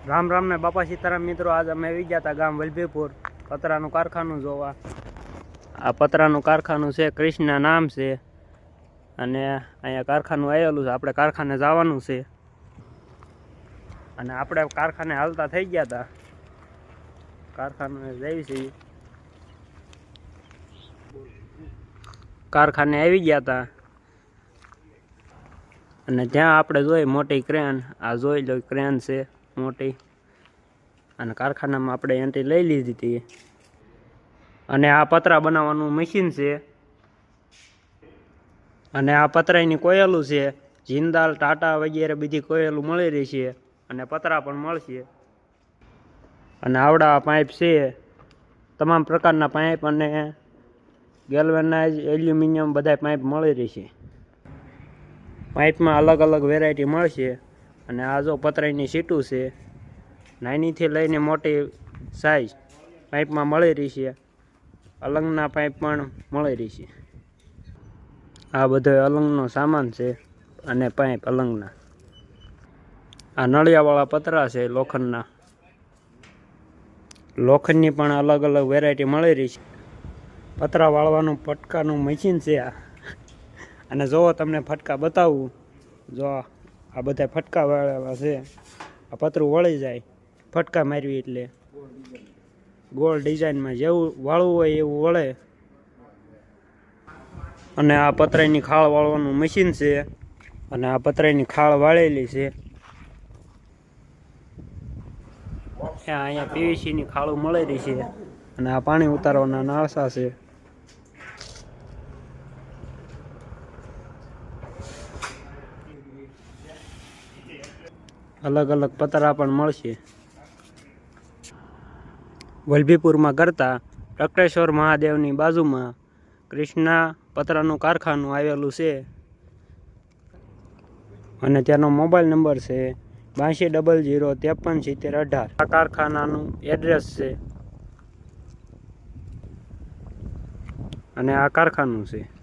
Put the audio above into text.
રામ રામ ને બાપા સીતારામ મિત્રો, આજ અમે આવી ગયા હતા ગામ વલભીપુર પતરાનું કારખાનું જોવા। આ પતરાનું કારખાનું છે, કૃષ્ણ નામ છે અને અહીંયા કારખાનું આવેલું છે। આપણે કારખાને જવાનું છે અને આપણે કારખાને હાલતા થઈ ગયા હતા। કારખાને જઈ છીએ, કારખાને આવી ગયા હતા અને ત્યાં આપણે જોઈ મોટી ક્રેન। આ જોઈ લો, ક્રેન છે મોટી અને કારખાનામાં આપણે એન્ટ્રી લઈ લીધી હતી। અને આ પતરા બનાવવાનું મશીન છે અને આ પતરાની કોયલું છે। જિંદાલ, ટાટા વગેરે બધી કોયલું મળી રહી છે અને પતરા પણ મળશે। અને આવડા પાઇપ છે, તમામ પ્રકારના પાઇપ અને ગેલ્વેનાઇઝ, એલ્યુમિનિયમ બધા પાઇપ મળી રહેશે। પાઇપમાં અલગ અલગ વેરાયટી મળશે। અને આ જો પતરાની સીટું છે, નાનીથી લઈને મોટી સાઈઝ પાઇપમાં મળી રહી છે। અલંગના પાઇપ પણ મળી રહી છે। આ બધો અલંગનો સામાન છે અને પાઇપ અલંગના। આ નળિયાવાળા પતરા છે લોખંડના। લોખંડની પણ અલગ અલગ વેરાયટી મળી રહી છે। પતરા વાળવાનું ફટકાનું મશીન છે આ। અને જો તમને ફટકા બતાવું, જો આ બધા ફટકા વાળેલા છે। આ પતરું વળી જાય, ફટકા મારવી એટલે ગોળ ડિઝાઇનમાં જેવું વાળવું હોય એવું વળે। અને આ પતરાની ખાળ વાળવાનું મશીન છે અને આ પતરાની ખાળ વાળેલી છે। અહીંયા પીવીસીની ખાળું મળી રહી છે અને આ પાણી ઉતારવાના નાળસા છે। અલગ અલગ પતરા પણ મળશે। વલભીપુરમાં કરતા ટકરેશ્વર મહાદેવની બાજુમાં કૃષ્ણા પતરાનું કારખાનું આવેલું છે અને તેનો મોબાઈલ નંબર છે 8200537018। આ કારખાનાનું એડ્રેસ છે અને આ કારખાનું છે।